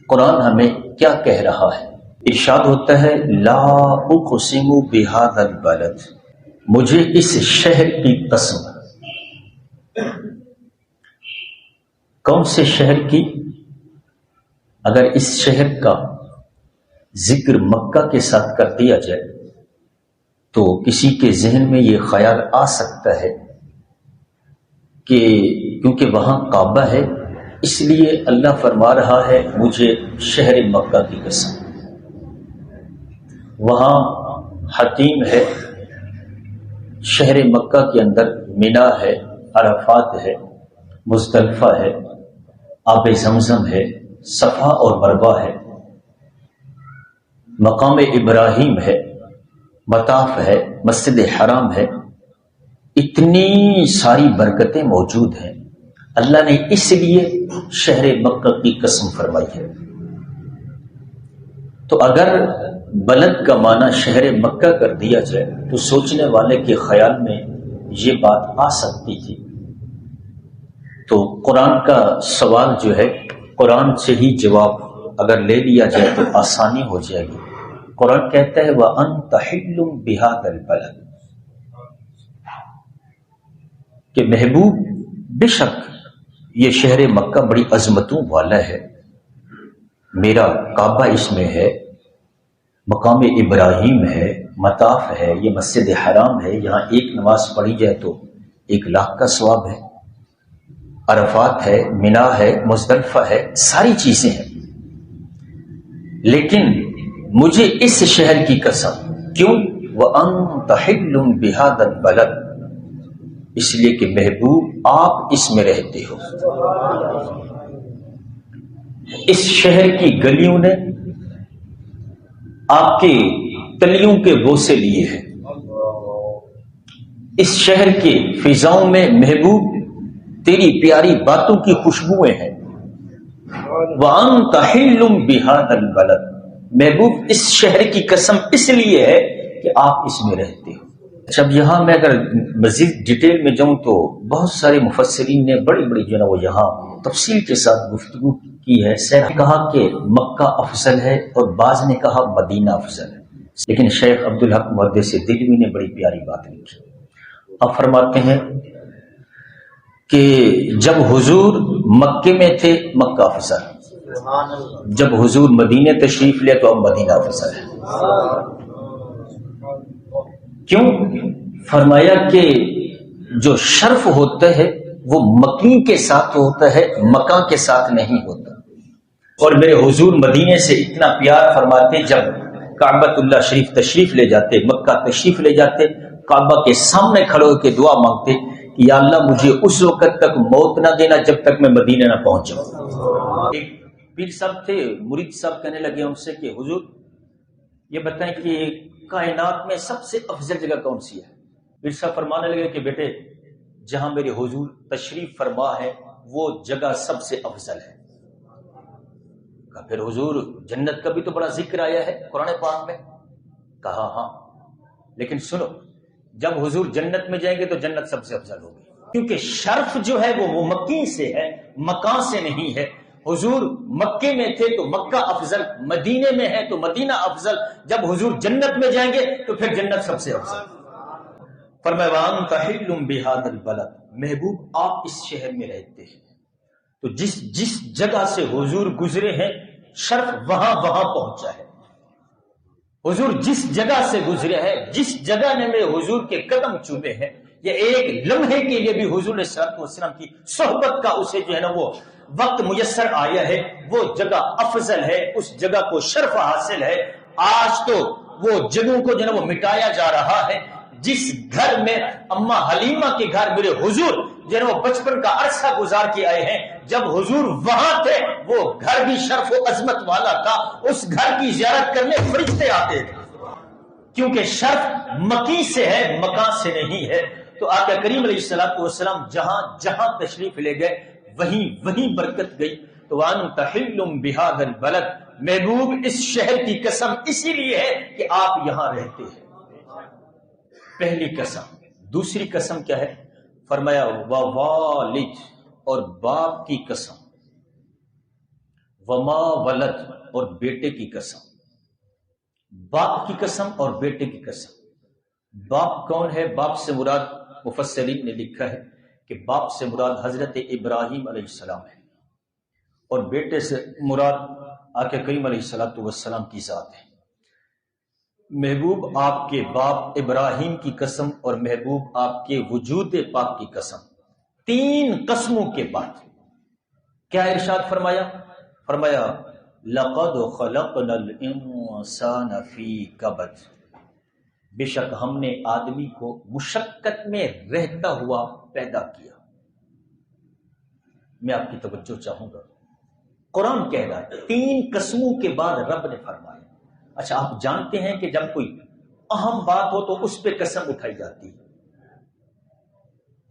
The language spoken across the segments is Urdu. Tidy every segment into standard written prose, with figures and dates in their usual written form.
قرآن ہمیں کیا کہہ رہا ہے؟ ارشاد ہوتا ہے لا اقسم بہذا البلد، مجھے اس شہر کی قسم۔ کون سے شہر کی؟ اگر اس شہر کا ذکر مکہ کے ساتھ کر دیا جائے تو کسی کے ذہن میں یہ خیال آ سکتا ہے کہ کیونکہ وہاں کعبہ ہے اس لیے اللہ فرما رہا ہے مجھے شہر مکہ کی قسم۔ وہاں حتیم ہے، شہر مکہ کے اندر مینا ہے، عرفات ہے، مزدلفہ ہے، آب زمزم ہے، صفا اور مروہ ہے، مقام ابراہیم ہے، مطاف ہے، مسجد حرام ہے، اتنی ساری برکتیں موجود ہیں۔ اللہ نے اس لیے شہر مکہ کی قسم فرمائی ہے۔ تو اگر بلد کا معنی شہر مکہ کر دیا جائے تو سوچنے والے کے خیال میں یہ بات آ سکتی تھی۔ تو قرآن کا سوال جو ہے قرآن سے ہی جواب اگر لے لیا جائے تو آسانی ہو جائے گی۔ قرآن کہتا ہے وَأَنْتَ حِلٌّ بِهَذَا الْبَلَدِ، کہ محبوب بے شک یہ شہر مکہ بڑی عظمتوں والا ہے، میرا کعبہ اس میں ہے، مقام ابراہیم ہے، مطاف ہے، یہ مسجد حرام ہے، یہاں ایک نماز پڑھی جائے تو 1,00,000 کا ثواب ہے، عرفات ہے، مینا ہے، مزدلفہ ہے، ساری چیزیں ہیں۔ لیکن مجھے اس شہر کی قسم، کیوں؟ وَأَنْتَ حِلٌّ بِهَذَا الْبَلَدِ، اس لیے کہ محبوب آپ اس میں رہتے ہو۔ اس شہر کی گلیوں نے آپ کے تلیوں کے بوسے لیے ہیں، اس شہر کے فضاؤں میں محبوب تیری پیاری باتوں کی خوشبوئیں ہیں۔ وَأَنْتَ حِلٌّ بِهَذَا الْبَلَدِ، محبوب اس شہر کی قسم اس لیے ہے کہ آپ اس میں رہتے ہو۔ جب یہاں میں اگر مزید ڈیٹیل میں جاؤں تو بہت سارے مفسرین نے بڑی بڑی جو ہے وہ یہاں تفصیل کے ساتھ گفتگو کی ہے۔ شیخ کہا کہ مکہ افضل ہے اور بعض نے کہا مدینہ افضل ہے، لیکن شیخ عبدالحق محدث دہلوی نے بڑی پیاری بات لکھی۔ اب فرماتے ہیں کہ جب حضور مکے میں تھے مکہ افضل، جب حضور مدینے تشریف لے تو اب مدینہ افضل ہے۔ کیوں؟ فرمایا کہ جو شرف ہوتا ہے وہ مکی کے ساتھ ہوتا ہے، مکہ کے ساتھ نہیں ہوتا۔ اور میرے حضور مدینے سے اتنا پیار فرماتے، جب کعبۃ اللہ شریف تشریف لے جاتے، مکہ تشریف لے جاتے، کعبہ کے سامنے کھڑے ہو کے دعا مانگتے کہ یا اللہ مجھے اس وقت تک موت نہ دینا جب تک میں مدینے نہ پہنچ جاؤں۔ ایک پیر صاحب تھے، مرید صاحب کہنے لگے ان سے کہ حضور یہ بتائیں کہ کائنات میں سب سے افضل جگہ کون سی ہے؟ پیر صاحب فرمانے لگے کہ بیٹے جہاں میرے حضور تشریف فرما ہے وہ جگہ سب سے افضل ہے۔ پھر حضور جنت کا بھی تو بڑا ذکر آیا ہے قرآن پاک میں؟ کہا ہاں، لیکن سنو جب حضور جنت میں جائیں گے تو جنت سب سے افضل ہوگی، کیونکہ شرف جو ہے وہ مکی سے ہے، مکان سے نہیں ہے۔ حضور مکے میں تھے تو مکہ افضل، مدینے میں ہے تو مدینہ افضل، جب حضور جنت میں جائیں گے تو پھر جنت سب سے افضل۔ فرمایا وَأَنْتَ حِلٌّ بِهَذَا الْبَلَدِ، محبوب آپ اس شہر میں رہتے ہیں، تو جس جگہ سے حضور گزرے ہیں شرف وہاں پہنچا ہے۔ حضور جس جگہ سے گزرے ہیں، جس جگہ نے میرے حضور کے قدم چومے ہیں، یہ ایک لمحے کے لیے بھی حضور علیہ الصلوۃ والسلام کی صحبت کا اسے جو ہے نا وہ وقت میسر آیا ہے، وہ جگہ افضل ہے، اس جگہ کو شرف حاصل ہے۔ آج تو وہ جگہوں کو جو ہے وہ مٹایا جا رہا ہے۔ جس گھر میں اما حلیمہ کے گھر میرے حضور جو ہے وہ بچپن کا عرصہ گزار کے آئے ہیں، جب حضور وہاں تھے وہ گھر بھی شرف و عظمت والا تھا، اس گھر کی زیارت کرنے فرشتے آتے تھے، کیونکہ شرف مکی سے ہے، مکان سے نہیں ہے۔ تو آقا کریم علیہ الصلوۃ والسلام جہاں جہاں تشریف لے گئے وہیں برکت گئی۔ تو وَأَنْتَ حِلٌّ بِهَذَا الْبَلَدِ، محبوب اس شہر کی قسم اسی لیے ہے کہ آپ یہاں رہتے ہیں۔ پہلی قسم۔ دوسری قسم کیا ہے؟ فرمایا وَوَالِدٍ، اور باپ کی قسم۔ وما ولد اور بیٹے کی قسم، باپ کی قسم اور بیٹے کی قسم۔ باپ کون ہے؟ باپ سے مراد مفسرین نے لکھا ہے کہ باپ سے مراد حضرت ابراہیم علیہ السلام ہے، اور بیٹے سے مراد آقا کریم علیہ السلام کی ذات ہے۔ محبوب آپ کے باپ ابراہیم کی قسم اور محبوب آپ کے وجود پاک کی قسم، تین قسموں کے بعد کیا ارشاد فرمایا؟ فرمایا لقد خلقنا الانسان فی کبد، بے شک ہم نے آدمی کو مشقت میں رہتا ہوا پیدا کیا۔ میں آپ کی توجہ چاہوں گا، قرآن کہہ رہا ہے تین قسموں کے بعد رب نے فرمایا۔ اچھا، آپ جانتے ہیں کہ جب کوئی اہم بات ہو تو اس پہ قسم اٹھائی جاتی ہے،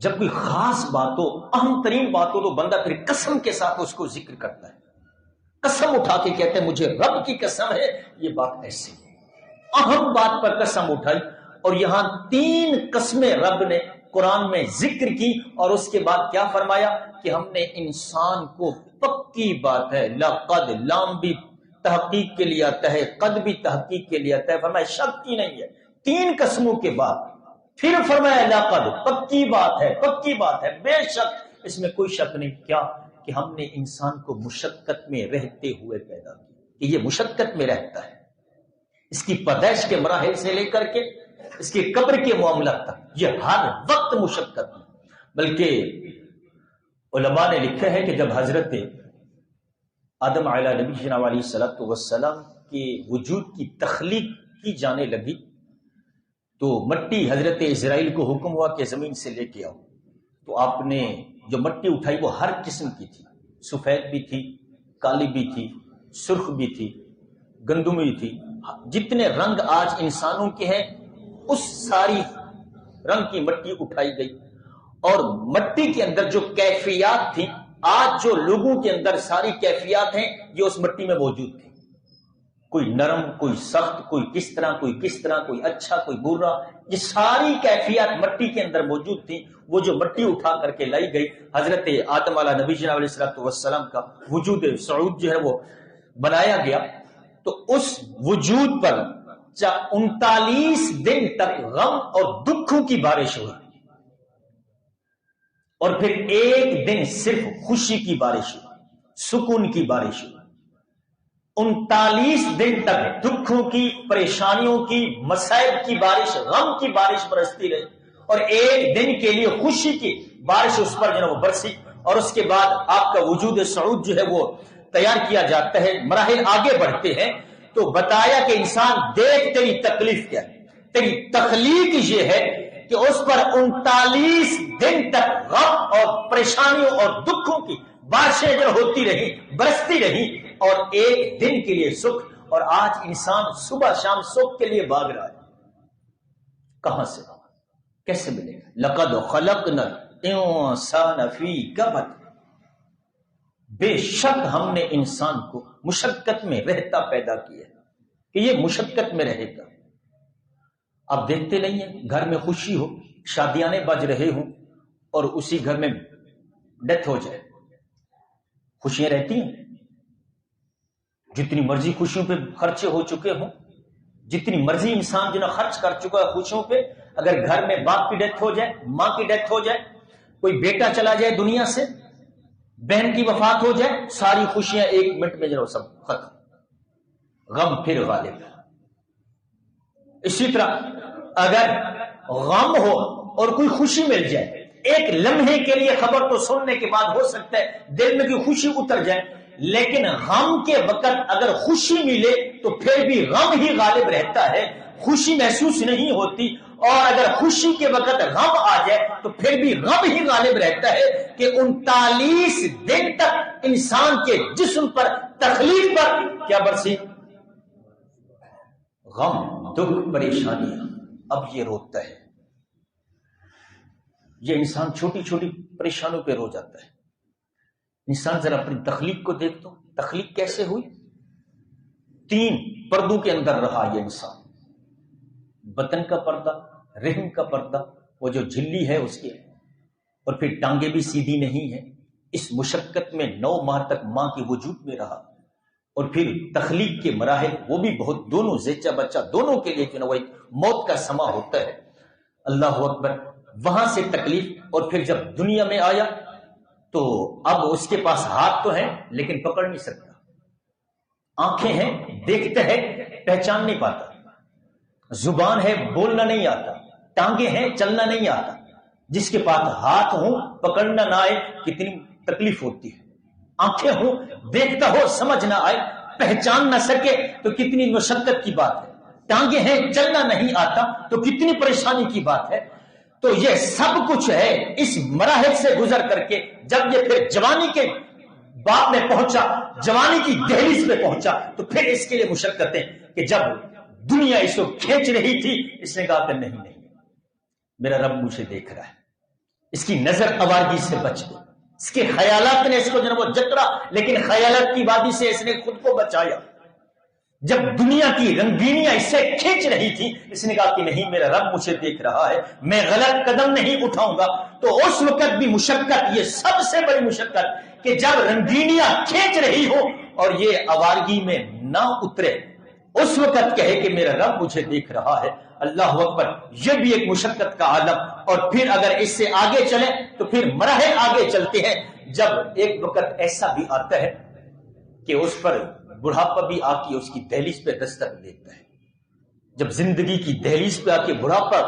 جب کوئی خاص بات ہو، اہم ترین بات ہو، تو بندہ پھر قسم کے ساتھ اس کو ذکر کرتا ہے، قسم اٹھا کے کہتے ہیں مجھے رب کی قسم ہے یہ بات ایسی ہے۔ اہم بات پر قسم اٹھائی، اور یہاں تین قسمیں رب نے قرآن میں ذکر کی، اور اس کے بعد کیا فرمایا کہ ہم نے انسان کو، پکی بات ہے لقد، لام بھی تحقیق کے لیے آتا ہے، قد بھی تحقیق کے لیے آتا ہے، فرمایا شک کی نہیں ہے، تین قسموں کے بعد پھر فرمایا لقد، پکی بات ہے، پکی بات ہے، بے شک، اس میں کوئی شک نہیں، کیا کہ ہم نے انسان کو مشقت میں رہتے ہوئے پیدا کیا، کہ یہ مشقت میں رہتا ہے، اس کی پیدائش کے مراحل سے لے کر کے اس کی قبر کے معاملات تک یہ ہر وقت مشقت میں۔ بلکہ علماء نے لکھا ہے کہ جب حضرت آدم علیہ نبی جناب علیہ الصلوۃ والسلام کے وجود کی تخلیق کی جانے لگی تو مٹی حضرت اسرائیل کو حکم ہوا کہ زمین سے لے کے آؤ، تو آپ نے جو مٹی اٹھائی وہ ہر قسم کی تھی، سفید بھی تھی، کالی بھی تھی، سرخ بھی تھی، گندمی تھی، جتنے رنگ آج انسانوں کے ہیں اس ساری رنگ کی مٹی اٹھائی گئی، اور مٹی کے اندر جو کیفیات تھی، آج جو لوگوں کے اندر ساری کیفیات ہیں یہ اس مٹی میں موجود تھی، کوئی نرم، کوئی سخت، کوئی کس طرح، کوئی کس طرح، کوئی اچھا، کوئی برا، یہ ساری کیفیات مٹی کے اندر موجود تھی۔ وہ جو مٹی اٹھا کر کے لائی گئی، حضرت آدم علیہ نبی جناب علیہ السلام کا وجود صعود جو ہے وہ بنایا گیا، تو اس وجود پر 39 دن تک غم اور دکھوں کی بارش ہوئی، اور پھر ایک دن صرف خوشی کی بارش ہوئی، سکون کی بارش ہوئی۔ 39 دن تک دکھوں کی، پریشانیوں کی، مصائب کی بارش، غم کی بارش برستی رہی، اور ایک دن کے لیے خوشی کی بارش اس پر جو ہے وہ برسی، اور اس کے بعد آپ کا وجود صعود جو ہے وہ تیار کیا جاتا ہے، مراحل آگے بڑھتے ہیں، تو بتایا کہ انسان دیکھ تیری تکلیف کیا ہے، تیری تخلیق یہ ہے کہ اس پر 39 دن تک غم اور پریشانیوں اور دکھوں کی بارشیں جو ہوتی رہی، برستی رہی، اور ایک دن کے لیے سکھ۔ اور آج انسان صبح شام سکھ کے لیے بھاگ رہا ہے، کہاں سے، کیسے ملے گا؟ لقد خلقنا الانسان فی کبد، بے شک ہم نے انسان کو مشقت میں رہتا پیدا کیا کہ یہ مشقت میں رہے گا۔ اب دیکھتے نہیں ہیں گھر میں خوشی ہو، شادیانے بج رہے ہوں، اور اسی گھر میں ڈیتھ ہو جائے، خوشیاں رہتی ہیں؟ جتنی مرضی خوشیوں پہ خرچے ہو چکے ہوں، جتنی مرضی انسان جو نا خرچ کر چکا ہے خوشیوں پہ، اگر گھر میں باپ کی ڈیتھ ہو جائے، ماں کی ڈیتھ ہو جائے، کوئی بیٹا چلا جائے دنیا سے، بہن کی وفات ہو جائے، ساری خوشیاں ایک منٹ میں جو سب ختم، غم پھر غالب ہے۔ اسی طرح اگر غم ہو اور کوئی خوشی مل جائے، ایک لمحے کے لیے خبر تو سننے کے بعد ہو سکتا ہے دل میں کوئی خوشی اتر جائے، لیکن غم کے وقت اگر خوشی ملے تو پھر بھی غم ہی غالب رہتا ہے، خوشی محسوس نہیں ہوتی، اور اگر خوشی کے وقت غم آ جائے تو پھر بھی غم ہی غالب رہتا ہے کہ 39 دن تک انسان کے جسم پر، تخلیق پر کیا برسی؟ غم، دکھ، پریشانیاں۔ اب یہ روتا ہے، یہ انسان چھوٹی چھوٹی پریشانیوں پہ رو جاتا ہے۔ انسان ذرا اپنی تخلیق کو دیکھ تو، تخلیق کیسے ہوئی؟ 3 پردوں کے اندر رہا یہ انسان، بطن کا پردہ، رحم کا پردہ، وہ جو جھلی ہے اس کے، اور پھر ٹانگیں بھی سیدھی نہیں ہیں۔ اس مشقت میں 9 ماہ تک ماں کے وجود میں رہا، اور پھر تخلیق کے مراحل وہ بھی بہت، دونوں زیچہ بچہ دونوں کے لیے جو ہے وہ ایک موت کا سما ہوتا ہے. اللہ اکبر. وہاں سے تکلیف، اور پھر جب دنیا میں آیا تو اب اس کے پاس ہاتھ تو ہیں لیکن پکڑ نہیں سکتا، آنکھیں ہیں دیکھتا ہے پہچان نہیں پاتا، زبان ہے بولنا نہیں آتا، ٹانگیں ہیں چلنا نہیں آتا. جس کے پاس ہاتھ ہوں پکڑنا نہ آئے کتنی تکلیف ہوتی ہے، آنکھیں ہوں دیکھتا ہو سمجھ نہ آئے پہچان نہ سکے تو کتنی مشقت کی بات ہے، ٹانگیں ہیں چلنا نہیں آتا تو کتنی پریشانی کی بات ہے. تو یہ سب کچھ ہے اس مراحل سے گزر کر کے جب یہ پھر جوانی کے باب میں پہنچا، جوانی کی دہلیز پہ پہنچا تو پھر اس کے لیے مشقتیں کہ جب دنیا اس کو کھینچ رہی تھی اس نے کہا کہ نہیں میرا رب مجھے دیکھ رہا ہے. اس کی نظر آوارگی سے بچ گئی، اس کے خیالات نے اس کو جناب جکڑا، لیکن خیالات کی وادی سے اس نے خود کو بچایا. جب دنیا کی رنگینیاں اس سے کھینچ رہی تھی اس نے کہا کہ نہیں میرا رب مجھے دیکھ رہا ہے، میں غلط قدم نہیں اٹھاؤں گا. تو اس وقت بھی مشقت، یہ سب سے بڑی مشقت کہ جب رنگینیاں کھینچ رہی ہو اور یہ آوارگی میں نہ اترے، اس وقت کہے کہ میرا رب مجھے دیکھ رہا ہے. اللہ اکبر. یہ بھی ایک مشقت کا عالم. اور پھر اگر اس سے آگے چلے تو پھر مراحل آگے چلتے ہیں. جب ایک وقت ایسا بھی آتا ہے کہ اس پر بڑھاپا بھی آ کے اس کی دہلیز پہ دستک دیتا ہے. جب زندگی کی دہلیز پہ آ کے بڑھاپا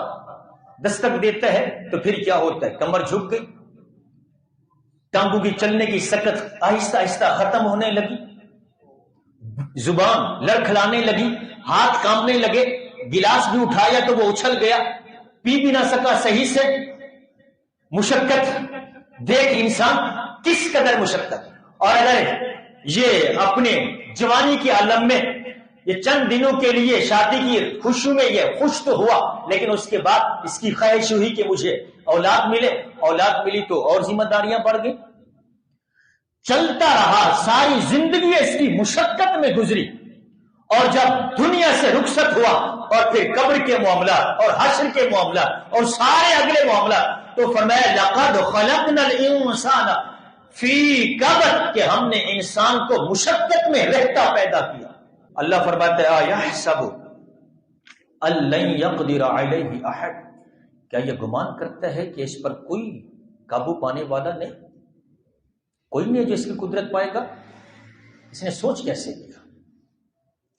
دستک دیتا ہے تو پھر کیا ہوتا ہے؟ کمر جھک گئی، ٹانگوں کی چلنے کی سکت آہستہ آہستہ ختم ہونے لگی، زبان لڑکھڑانے لگی، ہاتھ کانپنے لگے، گلاس بھی اٹھایا تو وہ اچھل گیا، پی بھی نہ سکا صحیح سے. مشقت دیکھ انسان کس قدر مشقت. اور اگر یہ اپنے جوانی کے عالم میں یہ چند دنوں کے لیے شادی کی خوشی میں یہ خوش تو ہوا، لیکن اس کے بعد اس کی خواہش ہوئی کہ مجھے اولاد ملے، اولاد ملی تو اور ذمہ داریاں بڑھ گئی. چلتا رہا، ساری زندگی اس کی مشقت میں گزری. اور جب دنیا سے رخصت ہوا اور پھر قبر کے معاملات اور حشر کے معاملات اور سارے اگلے معاملات، تو فرمایا لقد خلقنا الانسان فی کبد، کہ ہم نے انسان کو مشقت میں رہتا پیدا کیا. اللہ فرماتا ہے ایحسب ان لن یقدر علیہ احد، کیا یہ گمان کرتا ہے کہ اس پر کوئی قابو پانے والا نہیں، کوئی نہیں جو اس کی قدرت پائے گا. اس نے سوچ کیسے لیا؟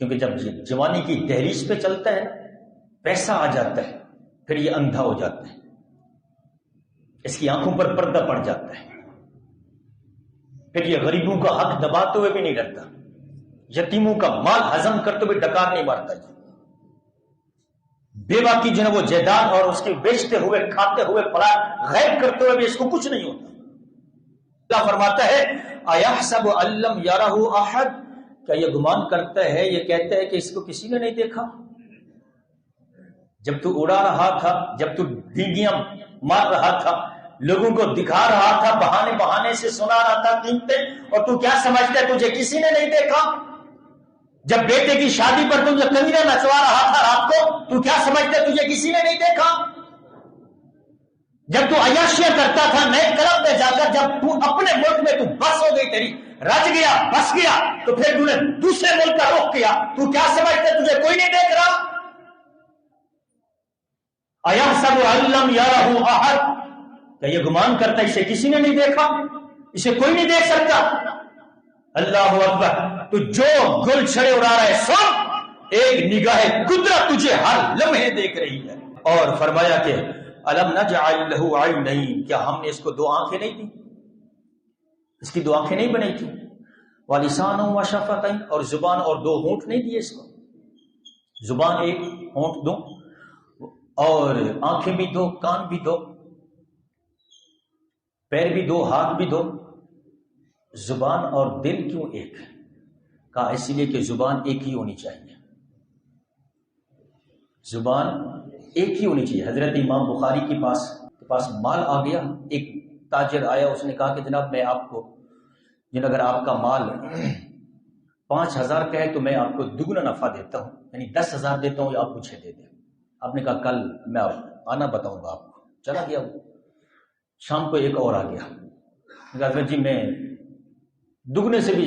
کیونکہ جب یہ جوانی کی دہلیز پہ چلتا ہے، پیسہ آ جاتا ہے، پھر یہ اندھا ہو جاتا ہے، اس کی آنکھوں پر پردہ پڑ جاتا ہے، پھر یہ غریبوں کا حق دباتے ہوئے بھی نہیں ڈرتا، یتیموں کا مال ہضم کرتے ہوئے ڈکار نہیں مارتا، بیوہ کی جو ہے وہ جائیداد اور اس کے بیچتے ہوئے کھاتے ہوئے پلاٹ غائب کرتے ہوئے بھی اس کو کچھ نہیں ہوتا. اللہ فرماتا ہے ایحسب ان لم یرہ احد، کیا یہ گمان کرتا ہے، یہ کہتا ہے کہ اس کو کسی نے نہیں دیکھا؟ جب تو اڑا رہا تھا، جب تو ڈینگیاں مار رہا تھا، لوگوں کو دکھا رہا تھا، بہانے بہانے سے سنا رہا تھا قیمتیں، اور تو کیا سمجھتا ہے تجھے کسی نے نہیں دیکھا؟ جب بیٹے کی شادی پر تم کنجریں نچوا رہا تھا رات کو، تو کیا سمجھتا ہے تجھے کسی نے نہیں دیکھا؟ جب تو عیاشیاں کرتا تھا نئے کلب میں جا کر، جب تو اپنے ملک میں تو بس ہو گئی، تیری رج گیا بس گیا، تو پھر تو نے دوسرے ملک کا رخ کیا، تو کیا سمجھتا ہے تجھے کوئی نہیں دیکھ رہا؟ ایحسب ان لم یرہ احد، کیا یہ گمان کرتا ہے اسے کسی نے نہیں دیکھا، اسے کوئی نہیں دیکھ سکتا؟ اللہ اکبر. تو جو گل چھڑے اڑا رہا ہے سب، ایک نگاہ قدرت تجھے ہر لمحے دیکھ رہی ہے. اور فرمایا کہ الم نجعل لہ عینین، کیا ہم نے اس کو دو آنکھیں نہیں دی، اس کی دو آنکھیں نہیں بنائی تھی، ولسانا وشفتین، اور زبان اور دو ہونٹ نہیں دیے اس کو، زبان ایک ہونٹ دو، اور آنکھیں بھی دو، کان بھی دو، پیر بھی دو، ہاتھ بھی دو. زبان اور دل کیوں ایک؟ کہا اس لیے کہ زبان ایک ہی ہونی چاہیے، زبان ایک ہی ہونی چاہیے. حضرت امام بخاری کے پاس مال آ گیا، ایک تاجر آیا، اس نے کہا کہ جناب میں آپ کو اگر آپ کا مال 5,000 کا ہے تو میں آپ کو دگنا نفع دیتا ہوں، یعنی 10,000 دیتا ہوں، یا آپ مجھے دے دیں. آپ نے کہا کل میں آنا بتاؤں گا آپ کو. چلا گیا وہ. شام کو ایک اور آ گیا، حضرت جی میں دگنے سے بھی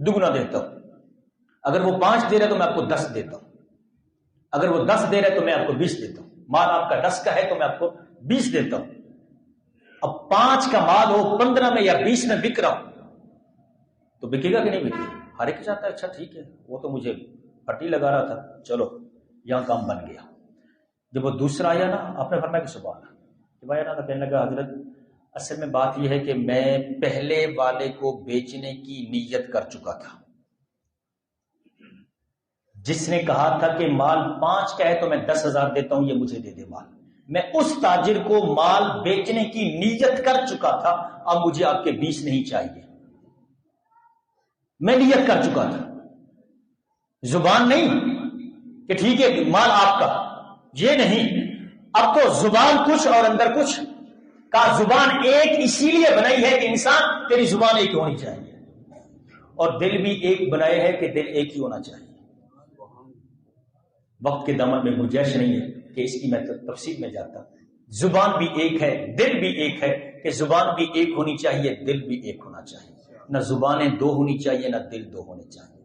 دگنا دیتا ہوں. اگر وہ 5 دے رہے تو میں آپ کو 10 دیتا ہوں، اگر وہ 10 دے رہے تو میں آپ کو 20 دیتا ہوں۔ مال آپ کا 10 کا ہے تو میں آپ کو 20 دیتا ہوں۔ اب 5 کا مال ہو 15 میں یا 20 میں بک رہا ہوں تو بکے گا کہ نہیں بکے گا؟ ہر ایک چاہتا ہے اچھا ٹھیک ہے، وہ تو مجھے پٹی لگا رہا تھا، چلو یہاں کام بن گیا۔ جب وہ دوسرا آیا نا، آپ نے فرمایا کہ سبحان اللہ، جب آیا نا تو کہنے لگا حضرت اصل میں بات یہ ہے کہ میں پہلے والے کو بیچنے کی نیت کر چکا تھا، جس نے کہا تھا کہ مال 5 کا ہے تو میں 10,000 دیتا ہوں، یہ مجھے دے دے مال، میں اس تاجر کو مال بیچنے کی نیت کر چکا تھا، اب مجھے آپ کے 20 نہیں چاہیے، میں نیت کر چکا تھا، زبان نہیں کہ ٹھیک ہے مال آپ کا، یہ نہیں، اب تو زبان کچھ اور اندر کچھ کا، زبان ایک اسی لیے بنائی ہے کہ انسان تیری زبان ایک ہونی چاہیے، اور دل بھی ایک بنائے ہے کہ دل ایک ہی ہونا چاہیے۔ وقت کے دامن میں گنجائش نہیں ہے کہ اس کی میں تفصیل میں جاتا، زبان بھی ایک ہے، دل بھی ایک ہے، کہ زبان بھی ایک ہونی چاہیے، دل بھی ایک ہونا چاہیے، نہ زبانیں 2 ہونی چاہیے، نہ دل 2 ہونے چاہیے۔